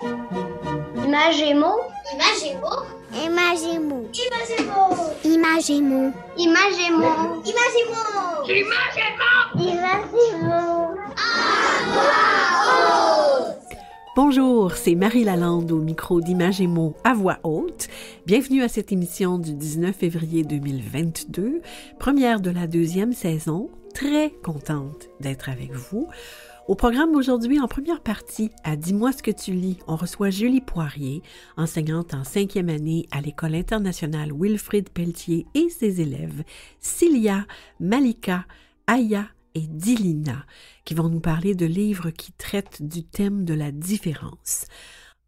Imagemo. Imagemo. Imagemo. Imagemo. Imagemo. Imagemo. Imagemo. Imagemo. Bonjour, c'est Marie Lalande au micro d'Imagemo à voix haute. Bienvenue à cette émission du 19 février 2022, première de la deuxième saison. Très contente d'être avec vous. Au programme aujourd'hui, en première partie, à Dis-moi ce que tu lis, on reçoit Julie Poirier, enseignante en 5e année à l'École internationale Wilfrid Pelletier et ses élèves, Cilia, Malika, Aya et Dilina, qui vont nous parler de livres qui traitent du thème de la différence.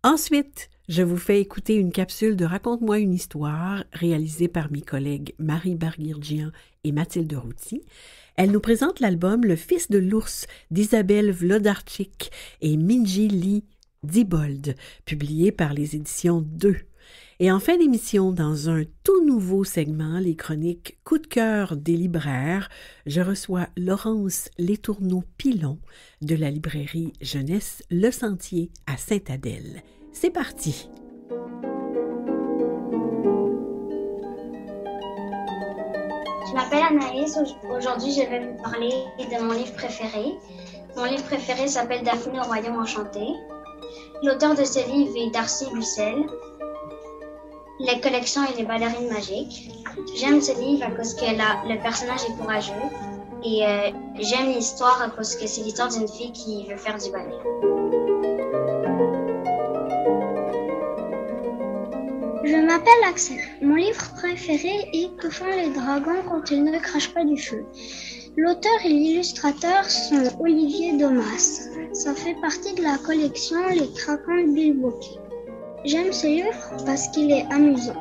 Ensuite, je vous fais écouter une capsule de Raconte-moi une histoire réalisée par mes collègues Marie Barguirgian et Mathilde Routy. Elle nous présente l'album Le Fils de l'ours d'Isabelle Wlodarczyk et Minji Lee Diebold, publié par les éditions 2. Et en fin d'émission, dans un tout nouveau segment, les chroniques Coup de cœur des libraires, je reçois Laurence Letourneau-Pilon de la librairie jeunesse Le Sentier à Sainte-Adèle. C'est parti! Je m'appelle Anaïs. Aujourd'hui, je vais vous parler de mon livre préféré. Mon livre préféré s'appelle Daphné au Royaume Enchanté. L'auteur de ce livre est Darcy Bussell. Les collections et les ballerines magiques. J'aime ce livre à cause que le personnage est courageux et j'aime l'histoire à cause que c'est l'histoire d'une fille qui veut faire du ballet. Je m'appelle Axel. Mon livre préféré est Que font les dragons quand ils ne crachent pas du feu. L'auteur et l'illustrateur sont Olivier Domas. Ça fait partie de la collection Les Craquants de Bilbo. J'aime ce livre parce qu'il est amusant.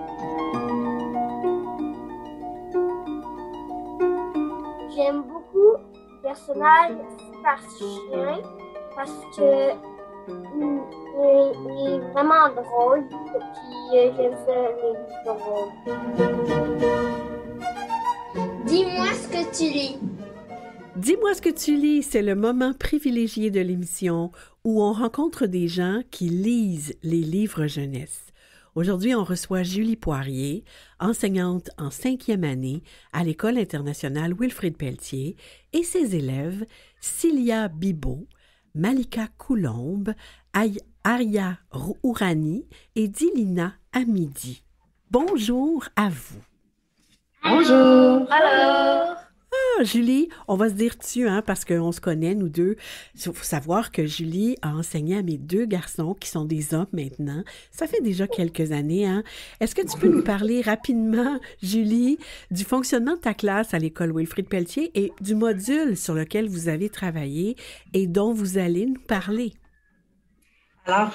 J'aime beaucoup le personnage Super Chien parce que il est vraiment drôle et j'aime ça les livres drôles. Dis-moi ce que tu lis. Dis-moi ce que tu lis, c'est le moment privilégié de l'émission où on rencontre des gens qui lisent les livres jeunesse. Aujourd'hui, on reçoit Julie Poirier, enseignante en 5e année à l'École internationale Wilfrid Pelletier, et ses élèves Cilia Bibeau, Malika Coulombe, Aria Ourani et Dilina Hamidi. Bonjour à vous. Bonjour. Allô. Ah, Julie, on va se dire tu, parce qu'on se connaît, nous deux. Il faut savoir que Julie a enseigné à mes 2 garçons, qui sont des hommes maintenant. Ça fait déjà quelques années, Est-ce que tu peux nous parler rapidement, Julie, du fonctionnement de ta classe à l'École Wilfrid Pelletier et du module sur lequel vous avez travaillé et dont vous allez nous parler? Alors,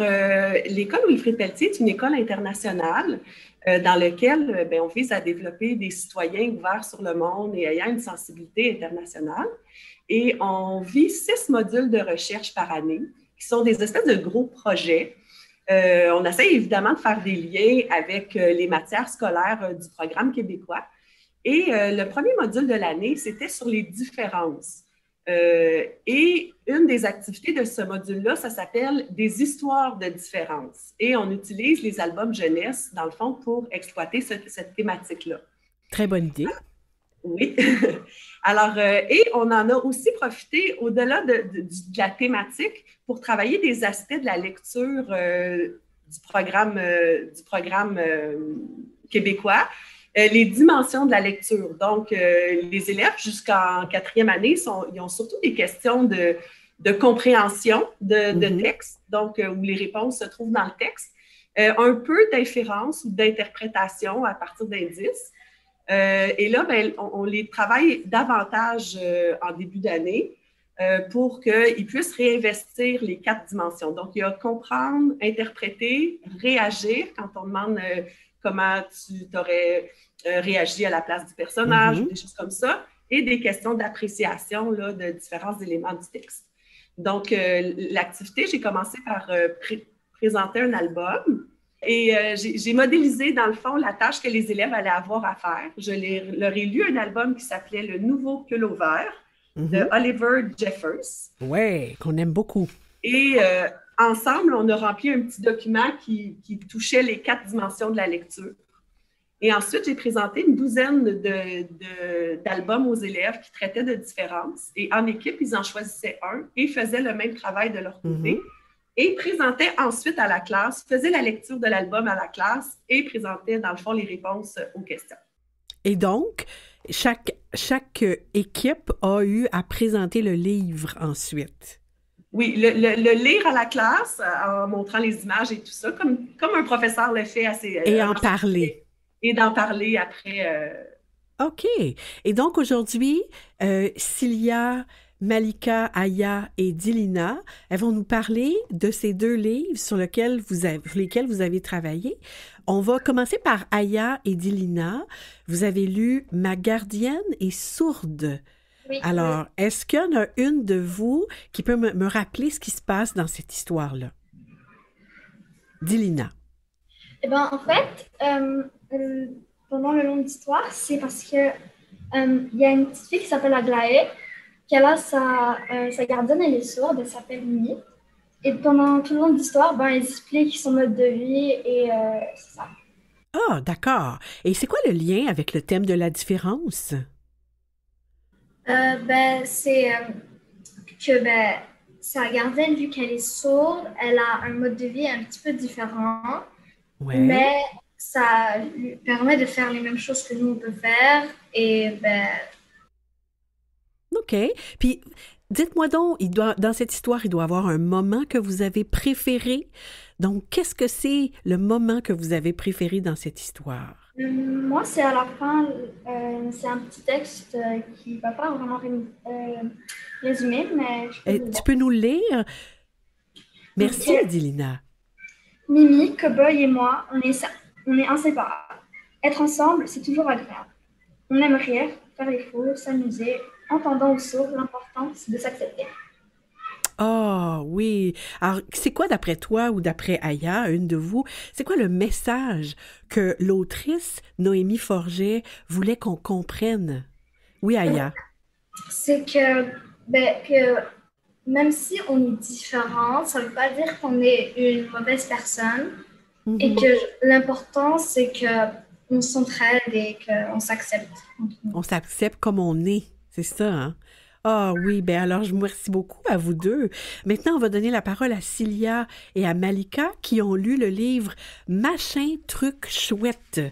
l'École Wilfrid Pelletier est une école internationale dans laquelle on vise à développer des citoyens ouverts sur le monde et ayant une sensibilité internationale. Et on vit 6 modules de recherche par année, qui sont des espèces de gros projets. On essaie évidemment de faire des liens avec les matières scolaires du programme québécois. Et le premier module de l'année, c'était sur les différences. Et une des activités de ce module-là, ça s'appelle des histoires de différence. Et on utilise les albums jeunesse, dans le fond, pour exploiter cette thématique-là. Très bonne idée. Oui. Alors, et on en a aussi profité, au-delà de la thématique, pour travailler des aspects de la lecture du programme québécois. Les dimensions de la lecture. Donc, les élèves jusqu'en 4e année, ils ont surtout des questions de compréhension de texte, donc où les réponses se trouvent dans le texte, un peu d'inférence ou d'interprétation à partir d'indices. Et là, on les travaille davantage en début d'année pour qu'ils puissent réinvestir les 4 dimensions. Donc, il y a comprendre, interpréter, réagir quand on demande comment tu t'aurais réagi à la place du personnage, des choses comme ça, et des questions d'appréciation là, de différents éléments du texte. Donc, l'activité, j'ai commencé par présenter un album et j'ai modélisé, dans le fond, la tâche que les élèves allaient avoir à faire. Leur ai lu un album qui s'appelait Le Nouveau Pullover de Oliver Jeffers. Oui, qu'on aime beaucoup. Et ensemble, on a rempli un petit document qui touchait les 4 dimensions de la lecture. Et ensuite, j'ai présenté une douzaine d'albums aux élèves qui traitaient de différences. Et en équipe, ils en choisissaient un et faisaient le même travail de leur côté. Et présentaient ensuite à la classe, faisaient la lecture de l'album à la classe et présentaient, dans le fond, les réponses aux questions. Et donc, chaque équipe a eu à présenter le livre ensuite. Oui, le lire à la classe en montrant les images et tout ça, comme un professeur le fait assez... Et en parler. Et d'en parler après. OK. Et donc, aujourd'hui, Cilia, Malika, Aya et Dilina, elles vont nous parler de ces 2 livres sur lesquels vous avez travaillé. On va commencer par Aya et Dilina. Vous avez lu « Ma gardienne est sourde ». Oui. Alors, est-ce qu'il y en a une de vous qui peut me rappeler ce qui se passe dans cette histoire-là? Dilina. Eh bien, en fait, pendant le long de l'histoire, c'est parce que il y a une petite fille qui s'appelle Aglaé, qui a sa gardienne, elle est sourde, elle s'appelle Mimi. Et pendant tout le long de l'histoire, elle explique son mode de vie et c'est ça. Ah, d'accord. Et c'est quoi le lien avec le thème de la différence? C'est que sa gardienne, vu qu'elle est sourde, elle a un mode de vie un petit peu différent. Ouais. Mais ça lui permet de faire les mêmes choses que nous, on peut faire. Et OK. Puis, dites-moi donc, dans cette histoire, il doit y avoir un moment que vous avez préféré. Donc, qu'est-ce que c'est le moment que vous avez préféré dans cette histoire? Moi, c'est à la fin, c'est un petit texte qui ne va pas vraiment résumer, mais tu peux nous le lire? Merci, Dilina. Mimi, Cowboy et moi, on est inséparables. Être ensemble, c'est toujours agréable. On aime rire, faire les fous, s'amuser. Entendant ou sourd, l'important, c'est de s'accepter. Ah, oui. Alors, c'est quoi d'après toi ou d'après Aya, une de vous, c'est quoi le message que l'autrice Noémie Forget voulait qu'on comprenne? Oui, Aya. C'est que même si on est différent, ça ne veut pas dire qu'on est une mauvaise personne. Et que l'important, c'est qu'on s'entraide et qu'on s'accepte. On s'accepte comme on est, c'est ça, hein? Ah oui, ben alors je vous remercie beaucoup à vous deux. Maintenant, on va donner la parole à Cilia et à Malika qui ont lu le livre « Machin truc chouette ».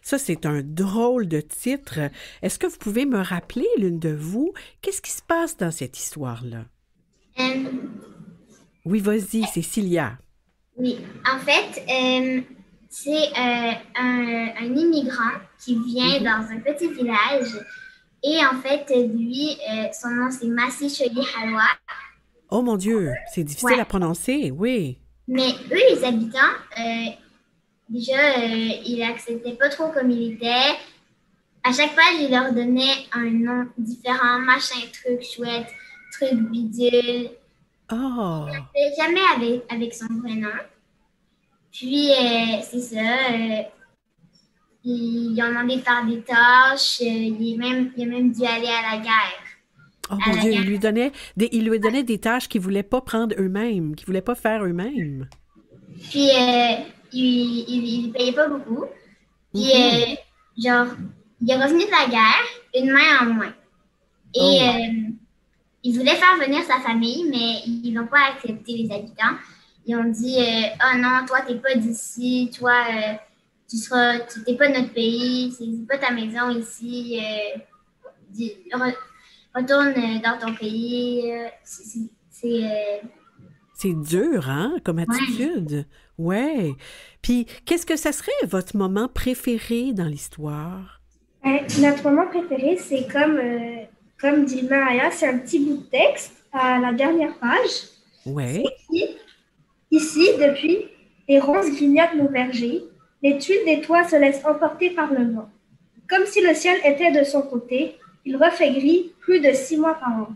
Ça, c'est un drôle de titre. Est-ce que vous pouvez me rappeler, l'une de vous, qu'est-ce qui se passe dans cette histoire-là? Oui, vas-y, c'est Cilia. Oui, en fait, c'est un immigrant qui vient dans un petit village. Et en fait, lui, son nom, c'est Massi Choli Halwa. Oh mon Dieu, c'est difficile à prononcer, oui. Mais eux, les habitants, déjà, ils l'acceptaient pas trop comme il était. À chaque page, il leur donnait un nom différent, machin, truc chouette, truc bidule. Oh! Jamais avec son vrai nom. Puis, c'est ça... Ils ont demandé de faire des tâches. Il a même dû aller à la guerre. Oh mon Dieu, il lui donnait des tâches qu'ils ne voulaient pas prendre eux-mêmes, qu'ils ne voulaient pas faire eux-mêmes. Puis, il ne payait pas beaucoup. Puis, il est revenu de la guerre, une main en moins. Et il voulait faire venir sa famille, mais ils n'ont pas accepté, les habitants. Ils ont dit « Oh non, toi, tu n'es pas d'ici, toi... tu n'es pas de notre pays, c'est pas ta maison ici, retourne dans ton pays. » C'est dur, hein, comme attitude. Ouais. Puis, qu'est-ce que ça serait votre moment préféré dans l'histoire? Notre moment préféré, c'est comme dit Maya, c'est un petit bout de texte à la dernière page. Ouais. C'est ici, depuis, les ronces grignotent nos vergers. Les tuiles des toits se laissent emporter par le vent. Comme si le ciel était de son côté, il refait gris plus de 6 mois par an.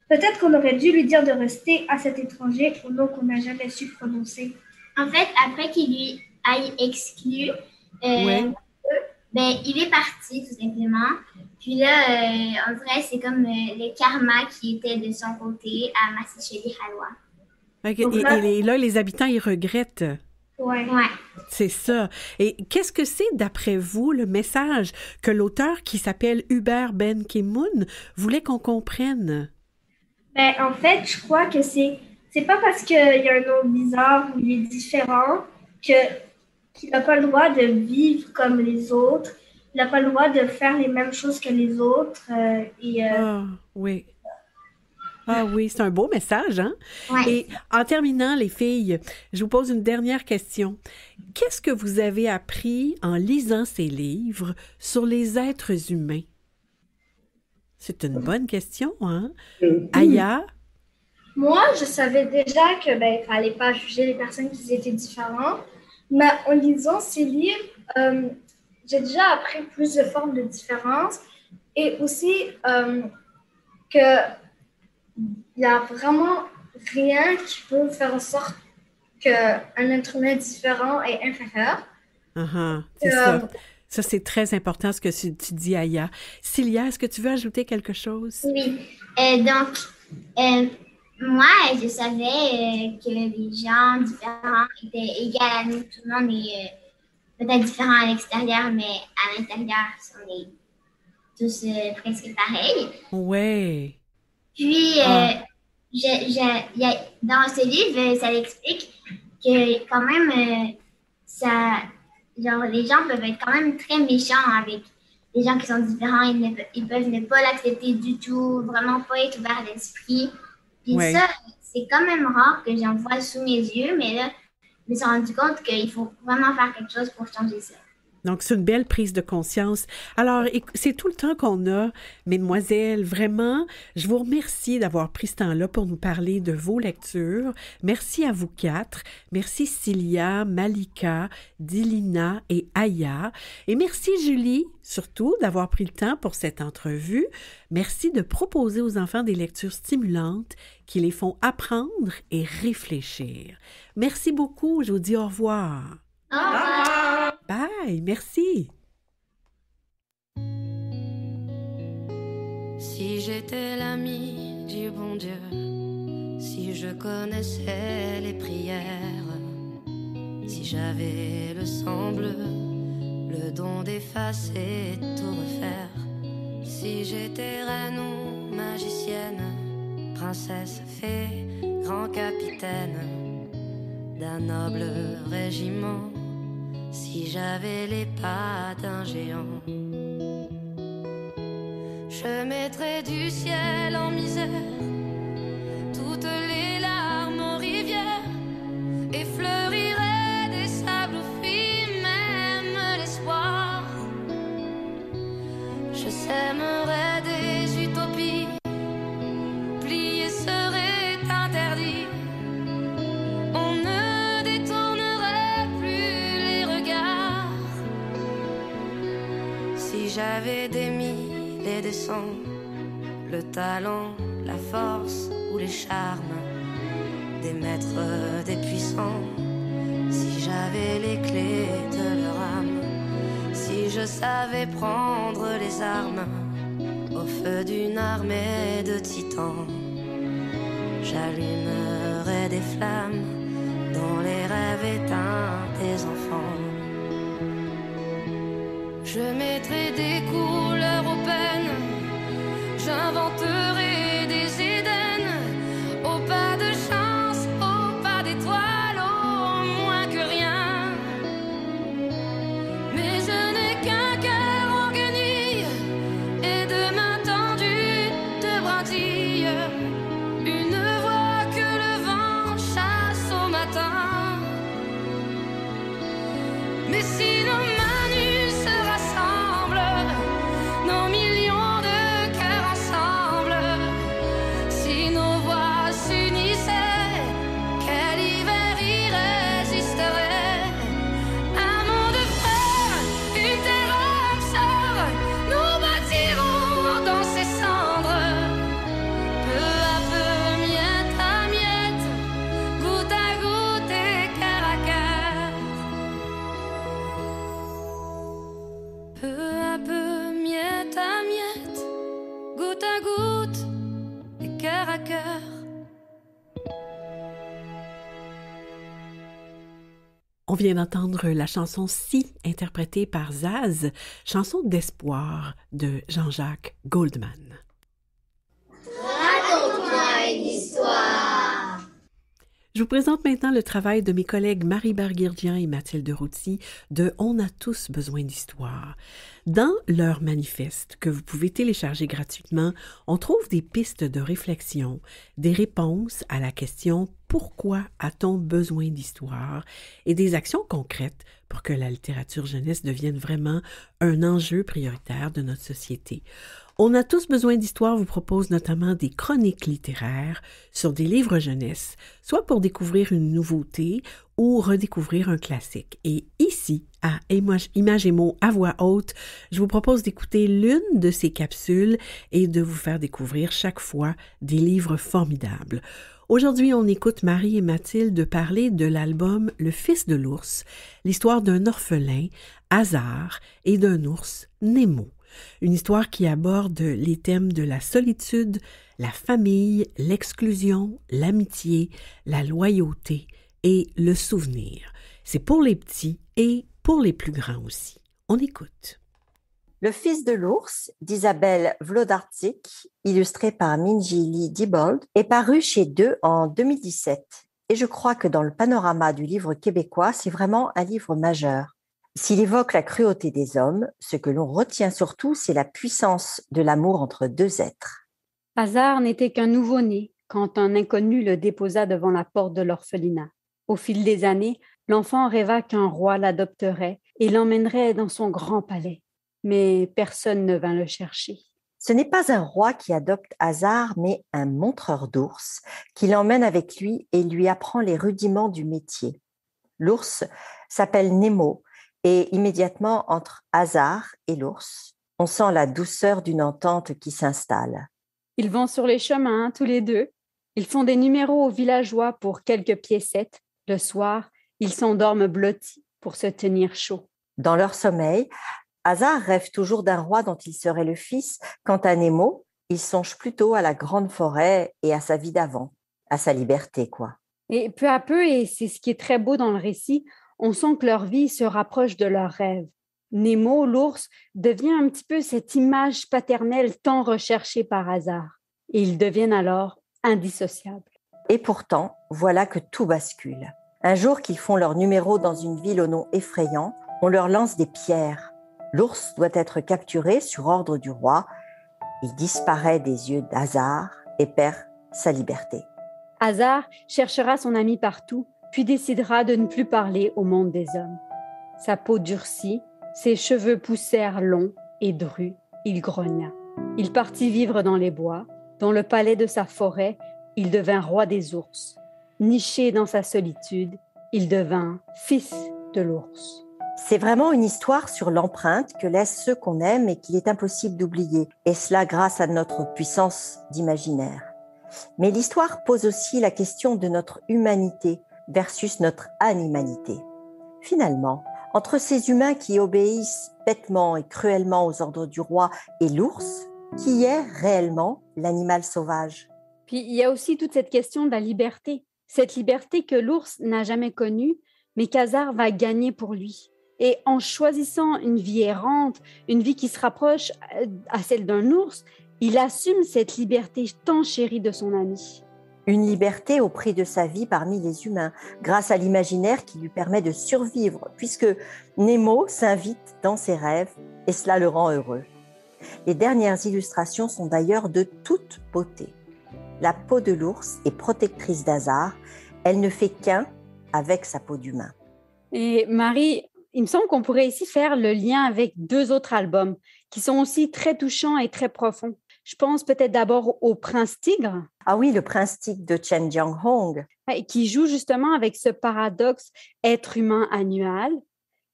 Peut-être qu'on aurait dû lui dire de rester à cet étranger au nom qu'on n'a jamais su prononcer. En fait, après qu'il lui aille exclu, il est parti tout simplement. Puis là, on dirait que c'est comme le karma qui était de son côté à Massi Choli Halwa. Et là, les habitants, ils regrettent. Ouais. C'est ça. Et qu'est-ce que c'est, d'après vous, le message que l'auteur, qui s'appelle Hubert Ben Ki-moon, voulait qu'on comprenne? Ben, en fait, je crois que c'est pas parce qu'il y a un nom bizarre ou il est différent qu'il n'a pas le droit de vivre comme les autres. Il n'a pas le droit de faire les mêmes choses que les autres. Ah, oui. Ah oui, c'est un beau message, hein? Ouais. Et en terminant, les filles, je vous pose une dernière question. Qu'est-ce que vous avez appris en lisant ces livres sur les êtres humains? C'est une bonne question, hein? Aya? Moi, je savais déjà que il fallait pas juger les personnes qui étaient différentes. Mais en lisant ces livres, j'ai déjà appris plus de formes de différence et aussi que il n'y a vraiment rien qui peut faire en sorte qu'un être humain différent est inférieur. C'est ça. Ça, c'est très important ce que tu dis, Aya. Cilia, est-ce que tu veux ajouter quelque chose? Oui. Donc, moi, je savais que les gens différents étaient égaux à nous. Tout le monde est peut-être différent à l'extérieur, mais à l'intérieur, on est tous presque pareils. Oui. Puis, dans ce livre, ça l'explique que quand même, les gens peuvent être quand même très méchants avec les gens qui sont différents. Ils peuvent ne pas l'accepter du tout, vraiment pas être ouverts d'esprit. Puis ça, c'est quand même rare que j'en vois sous mes yeux, mais là, je me suis rendu compte qu'il faut vraiment faire quelque chose pour changer ça. Donc, c'est une belle prise de conscience. Alors, c'est tout le temps qu'on a, mesdemoiselles. Vraiment, je vous remercie d'avoir pris ce temps-là pour nous parler de vos lectures. Merci à vous quatre. Merci Cilia, Malika, Dilina et Aya. Et merci Julie, surtout, d'avoir pris le temps pour cette entrevue. Merci de proposer aux enfants des lectures stimulantes qui les font apprendre et réfléchir. Merci beaucoup. Je vous dis au revoir. Au revoir! Bye, merci. Si j'étais l'ami du bon Dieu, si je connaissais les prières, si j'avais le sang bleu, le don d'effacer, tout refaire, si j'étais reine ou magicienne, princesse, fée, grand capitaine d'un noble régiment, si j'avais les pas d'un géant, je mettrais du ciel en misère toutes les larmes en rivière et fleurirais des sables où fuit même l'espoir. Je sèmerais des utopies, plier serait interdit. On ne détournerait plus les regards. Si j'avais des mille et des cents, le talent, la force ou les charmes des maîtres, des puissants, si j'avais les clés de leur âme, si je savais prendre les armes au feu d'une armée de titans, j'allumerais des flammes dans les rêves éteints des enfants. Je mettrais des couleurs aux peines, j'inventerai des Éden, au pas de chance, au pas d'étoiles, au moins que rien. Mais je n'ai qu'un cœur en guenille et de mains tendues de brindilles, une voix que le vent chasse au matin. Mais si nos mains nues se rassemblent, nos millions de cœurs ensemble, si nos voix s'unissaient, quel hiver irrésisterait. Un monde frère, une terre âme sœur, nous bâtirons dans ces cendres, peu à peu, miette à miette, goutte à goutte et cœur à cœur. On vient d'entendre la chanson « Si » interprétée par Zaz, chanson d'espoir de Jean-Jacques Goldman. Raconte-moi une histoire. Je vous présente maintenant le travail de mes collègues Marie Barguirdian et Mathilde Routy de On a tous besoin d'histoire. Dans leur manifeste, que vous pouvez télécharger gratuitement, on trouve des pistes de réflexion, des réponses à la question « Pourquoi a-t-on besoin d'histoire ?» et des actions concrètes pour que la littérature jeunesse devienne vraiment un enjeu prioritaire de notre société. On a tous besoin d'histoire vous propose notamment des chroniques littéraires sur des livres jeunesse, soit pour découvrir une nouveauté ou redécouvrir un classique. Et ici, à Images et mots à voix haute, je vous propose d'écouter l'une de ces capsules et de vous faire découvrir chaque fois des livres formidables. Aujourd'hui, on écoute Marie et Mathilde parler de l'album Le Fils de l'ours, l'histoire d'un orphelin, Hasard, et d'un ours, Nemo. Une histoire qui aborde les thèmes de la solitude, la famille, l'exclusion, l'amitié, la loyauté et le souvenir. C'est pour les petits et pour les plus grands aussi. On écoute. Le Fils de l'ours d'Isabelle Wlodarczyk, illustré par Minji Lee Diebold, est paru chez Deux en 2017. Et je crois que dans le panorama du livre québécois, c'est vraiment un livre majeur. S'il évoque la cruauté des hommes, ce que l'on retient surtout, c'est la puissance de l'amour entre deux êtres. Hasard n'était qu'un nouveau-né quand un inconnu le déposa devant la porte de l'orphelinat. Au fil des années, l'enfant rêva qu'un roi l'adopterait et l'emmènerait dans son grand palais. Mais personne ne vint le chercher. Ce n'est pas un roi qui adopte Hasard, mais un montreur d'ours qui l'emmène avec lui et lui apprend les rudiments du métier. L'ours s'appelle Nemo et immédiatement entre Hasard et l'ours, on sent la douceur d'une entente qui s'installe. Ils vont sur les chemins, tous les deux. Ils font des numéros aux villageois pour quelques piécettes. Le soir, ils s'endorment blottis pour se tenir chaud. Dans leur sommeil, Hasard rêve toujours d'un roi dont il serait le fils. Quant à Nemo, il songe plutôt à la grande forêt et à sa vie d'avant, à sa liberté, quoi. Et peu à peu, et c'est ce qui est très beau dans le récit, on sent que leur vie se rapproche de leurs rêves. Nemo, l'ours, devient un petit peu cette image paternelle tant recherchée par Hasard. Et ils deviennent alors indissociables. Et pourtant, voilà que tout bascule. Un jour qu'ils font leur numéro dans une ville au nom effrayant, on leur lance des pierres. L'ours doit être capturé sur ordre du roi. Il disparaît des yeux d'Hasard et perd sa liberté. Hasard cherchera son ami partout, puis décidera de ne plus parler au monde des hommes. Sa peau durcit, ses cheveux poussèrent longs et drus, il grogna. Il partit vivre dans les bois. Dans le palais de sa forêt, il devint roi des ours. Niché dans sa solitude, il devint fils de l'ours. C'est vraiment une histoire sur l'empreinte que laissent ceux qu'on aime et qu'il est impossible d'oublier, et cela grâce à notre puissance d'imaginaire. Mais l'histoire pose aussi la question de notre humanité versus notre animalité. Finalement, entre ces humains qui obéissent bêtement et cruellement aux ordres du roi et l'ours, qui est réellement l'animal sauvage? Puis il y a aussi toute cette question de la liberté, cette liberté que l'ours n'a jamais connue, mais qu'Hasard va gagner pour lui. Et en choisissant une vie errante, une vie qui se rapproche à celle d'un ours, il assume cette liberté tant chérie de son ami. Une liberté au prix de sa vie parmi les humains, grâce à l'imaginaire qui lui permet de survivre, puisque Nemo s'invite dans ses rêves et cela le rend heureux. Les dernières illustrations sont d'ailleurs de toute beauté. La peau de l'ours est protectrice d'Hasard, elle ne fait qu'un avec sa peau d'humain. Et Marie, il me semble qu'on pourrait ici faire le lien avec deux autres albums qui sont aussi très touchants et très profonds. Je pense peut-être d'abord au Prince Tigre. Ah oui, le Prince Tigre de Chen Jianghong. Qui joue justement avec ce paradoxe être humain annuel.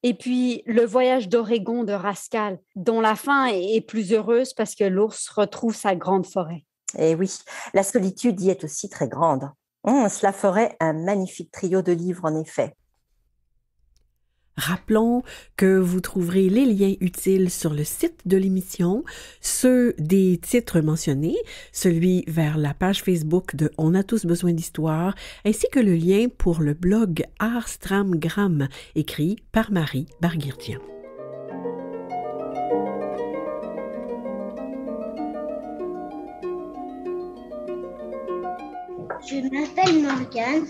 Et puis le voyage d'Oregon de Rascal, dont la fin est plus heureuse parce que l'ours retrouve sa grande forêt. Et oui, la solitude y est aussi très grande. Cela ferait un magnifique trio de livres en effet. Rappelons que vous trouverez les liens utiles sur le site de l'émission, ceux des titres mentionnés, celui vers la page Facebook de On a tous besoin d'histoire, ainsi que le lien pour le blog Arstramgram, écrit par Marie Barguirdian. Je m'appelle Morgane.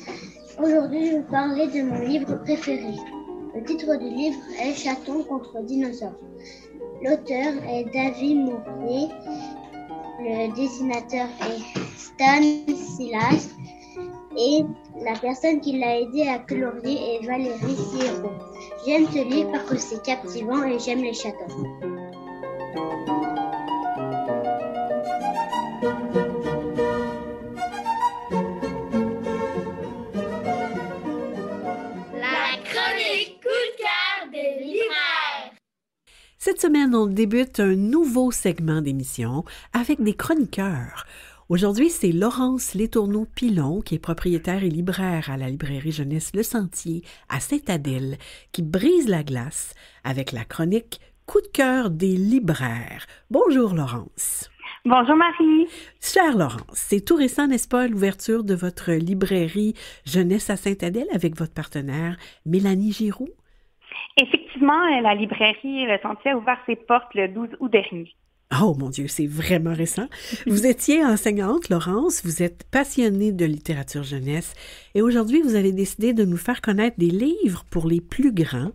Aujourd'hui, je vais vous parler de mon livre préféré. Le titre du livre est Chaton contre dinosaures. L'auteur est David Mourier. Le dessinateur est Stan Silas. Et la personne qui l'a aidé à colorier est Valérie Siro. J'aime ce livre parce que c'est captivant et j'aime les chatons. Cette semaine, on débute un nouveau segment d'émission avec des chroniqueurs. Aujourd'hui, c'est Laurence Letourneau-Pilon, qui est propriétaire et libraire à la librairie jeunesse Le Sentier à Sainte-Adèle, qui brise la glace avec la chronique Coup de cœur des libraires. Bonjour Laurence. Bonjour Marie. Chère Laurence, c'est tout récent, n'est-ce pas, l'ouverture de votre librairie jeunesse à Sainte-Adèle avec votre partenaire Mélanie Giroux? Effectivement, la librairie Le Sentier a ouvert ses portes le 12 août dernier. Oh mon Dieu, c'est vraiment récent. Vous étiez enseignante, Laurence, vous êtes passionnée de littérature jeunesse et aujourd'hui, vous avez décidé de nous faire connaître des livres pour les plus grands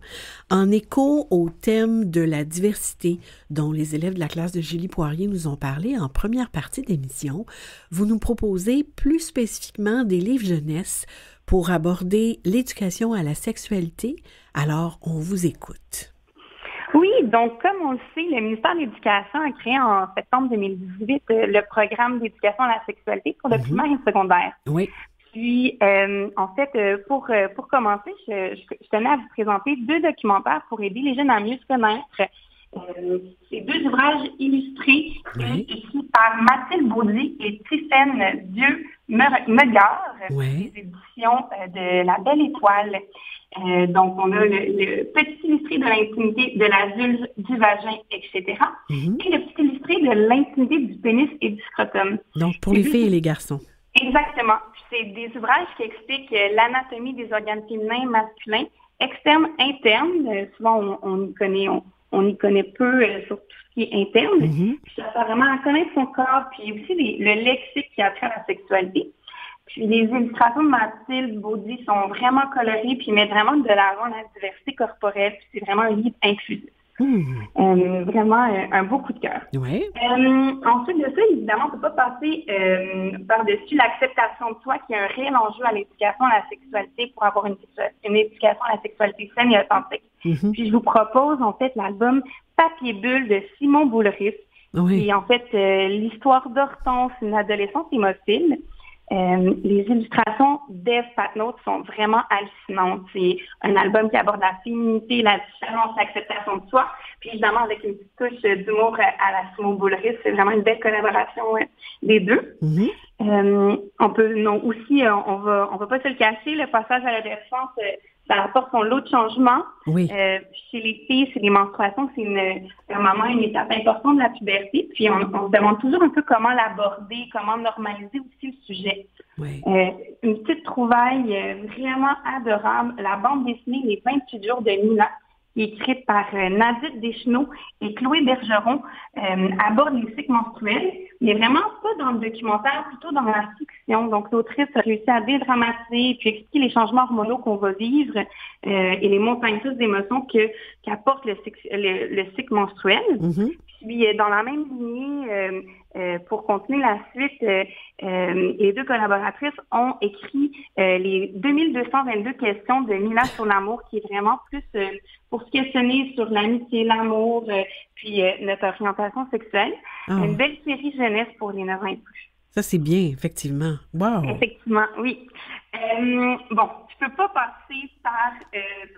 en écho au thème de la diversité dont les élèves de la classe de Julie Poirier nous ont parlé en première partie d'émission. Vous nous proposez plus spécifiquement des livres jeunesse pour aborder l'éducation à la sexualité. Alors, on vous écoute. Oui, donc comme on le sait, le ministère de l'Éducation a créé en septembre 2018 le programme d'éducation à la sexualité pour le primaire et le secondaire. Oui. Puis, en fait, pour commencer, je tenais à vous présenter 2 documentaires pour aider les jeunes à mieux se connaître. C'est 2 ouvrages illustrés écrits par Mathilde Baudy et Tiffaine Dieu-Megard, des éditions de La Belle Étoile. Donc, on a le petit illustré de l'intimité de la vulve, du vagin, etc. Et le petit illustré de l'intimité du pénis et du scrotum. Donc, pour les filles et les garçons. Exactement. C'est des ouvrages qui expliquent l'anatomie des organes féminins et masculins, externes, internes. Souvent, on y connaît peu sur tout ce qui est interne. Puis ça fait vraiment à connaître son corps, puis aussi le lexique qui a trait à la sexualité. Puis les illustrations de Mathilde Baudy sont vraiment colorées, puis mettent vraiment de l'avant la diversité corporelle. Puis c'est vraiment un livre inclusif. Vraiment un beau coup de cœur. Ouais. Ensuite de ça, évidemment, on ne peut pas passer par-dessus l'acceptation de soi, qui est un réel enjeu à l'éducation à la sexualité pour avoir une éducation à la sexualité saine et authentique. Puis je vous propose en fait l'album Papier Bulle de Simon Boulris. Et en fait, l'histoire d'Hortense, une adolescente hémophile. Les illustrations d'Eve Patnaud sont vraiment hallucinantes. C'est un album qui aborde la féminité, la différence, l'acceptation de soi. Puis évidemment, avec une petite touche d'humour à la Simon Boulris, c'est vraiment une belle collaboration des 2. On va pas se le cacher, le passage à l'adolescence, ça apporte son lot de changements. Chez les filles, c'est les menstruations, c'est un moment, une étape importante de la puberté. Puis on se demande toujours un peu comment l'aborder, comment normaliser aussi le sujet. Une petite trouvaille vraiment adorable, la bande dessinée Les 28 jours de Nina, qui est écrite par Nadine Deschenaux et Chloé Bergeron, aborde les cycles menstruels, mais vraiment pas dans le documentaire, plutôt dans la fiction. Donc, l'autrice a réussi à dédramatiser puis expliquer les changements hormonaux qu'on va vivre et les montagnes russes d'émotions qu'apporte le cycle menstruel. Puis, dans la même lignée, pour continuer la suite, les 2 collaboratrices ont écrit les 2222 questions de Mila sur l'amour, qui est vraiment plus pour se questionner sur l'amitié, l'amour, puis notre orientation sexuelle. Une belle série jeunesse pour les 9 ans et plus. Ça, c'est bien, effectivement. Wow! Effectivement, oui. Bon, je peux pas passer par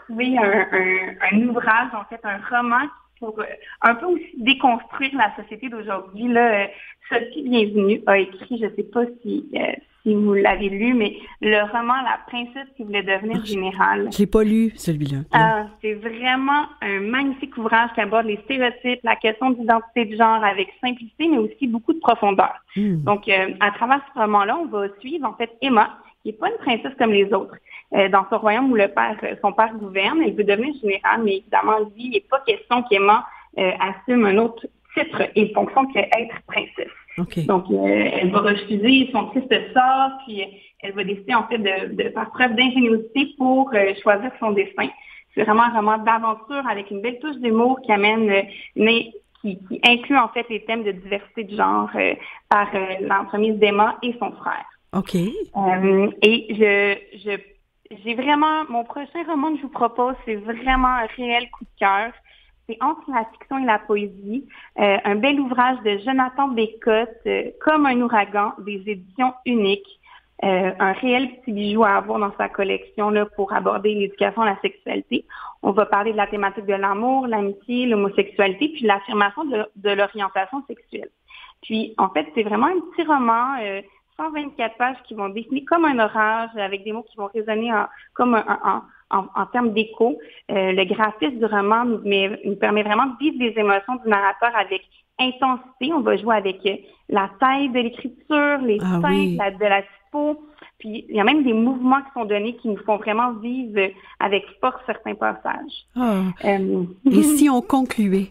trouver un ouvrage, en fait, un roman pour un peu aussi déconstruire la société d'aujourd'hui. Là, Sophie Bienvenue a écrit, je ne sais pas si si vous l'avez lu, mais le roman La princesse qui voulait devenir générale. Je l'ai pas lu, celui-là. C'est vraiment un magnifique ouvrage qui aborde les stéréotypes, la question d'identité de genre avec simplicité, mais aussi beaucoup de profondeur. Donc, à travers ce roman-là, on va suivre, en fait, Emma, qui n'est pas une princesse comme les autres. Dans son royaume où son père gouverne, elle veut devenir générale, mais évidemment, lui, il n'est pas question qu'Emma assume un autre titre et fonction qu'être princesse. Okay. Donc, elle va refuser son triste sort, puis elle va décider, en fait, de faire preuve d'ingéniosité pour choisir son destin. C'est vraiment un roman d'aventure avec une belle touche d'humour qui amène, qui inclut, en fait, les thèmes de diversité de genre par l'entremise d'Emma et son frère. OK. Et j'ai vraiment, mon prochain roman que je vous propose, c'est vraiment un réel coup de cœur. C'est entre la fiction et la poésie, un bel ouvrage de Jonathan Bécotte, Comme un ouragan, des éditions uniques. Un réel petit bijou à avoir dans sa collection là, pour aborder l'éducation à la sexualité. On va parler de la thématique de l'amour, l'amitié, l'homosexualité, puis l'affirmation de l'orientation sexuelle. Puis, en fait, c'est vraiment un petit roman, 124 pages qui vont dessiner comme un orage, avec des mots qui vont résonner en termes d'écho. Le graphisme du roman nous permet vraiment de vivre les émotions du narrateur avec intensité. On va jouer avec la taille de l'écriture, les teintes de la typo. Puis, il y a même des mouvements qui sont donnés qui nous font vraiment vivre avec force certains passages. Et si on concluait?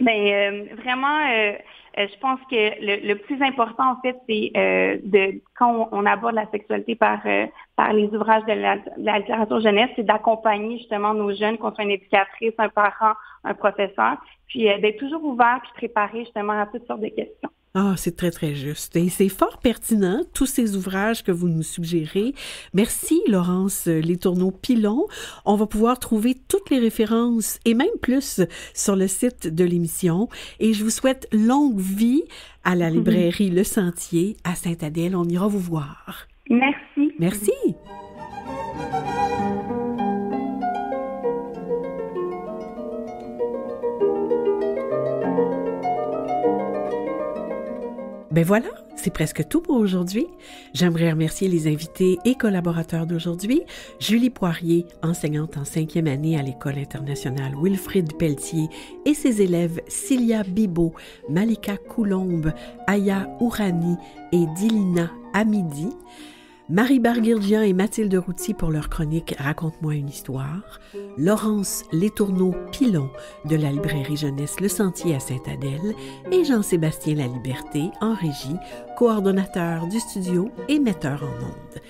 Vraiment, je pense que le plus important, en fait, c'est quand on aborde la sexualité par les ouvrages de la littérature jeunesse, c'est d'accompagner justement nos jeunes, qu'on soit une éducatrice, un parent, un professeur, puis d'être toujours ouvert puis préparé justement à toutes sortes de questions. C'est très, très juste. Et c'est fort pertinent, tous ces ouvrages que vous nous suggérez. Merci, Laurence Letourneau-Pilon. On va pouvoir trouver toutes les références et même plus sur le site de l'émission. Et je vous souhaite longue vie à la librairie Le Sentier à Sainte-Adèle. On ira vous voir. Merci. Merci. Ben voilà, c'est presque tout pour aujourd'hui. J'aimerais remercier les invités et collaborateurs d'aujourd'hui. Julie Poirier, enseignante en 5e année à l'École internationale Wilfrid Pelletier, et ses élèves Cilia Bibo, Malika Coulombe, Aya Ourani et Dilina Hamidi. Marie Barguirgian et Mathilde Routy pour leur chronique « Raconte-moi une histoire ». Laurence Letourneau-Pilon de la librairie jeunesse Le Sentier à Sainte-Adèle et Jean-Sébastien Laliberté en régie, coordonnateur du studio et metteur en ondes.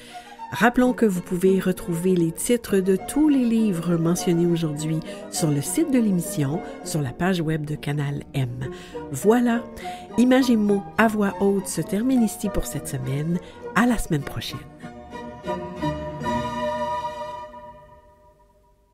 Rappelons que vous pouvez retrouver les titres de tous les livres mentionnés aujourd'hui sur le site de l'émission, sur la page web de Canal M. Voilà, Images et mots à voix haute se termine ici pour cette semaine. À la semaine prochaine.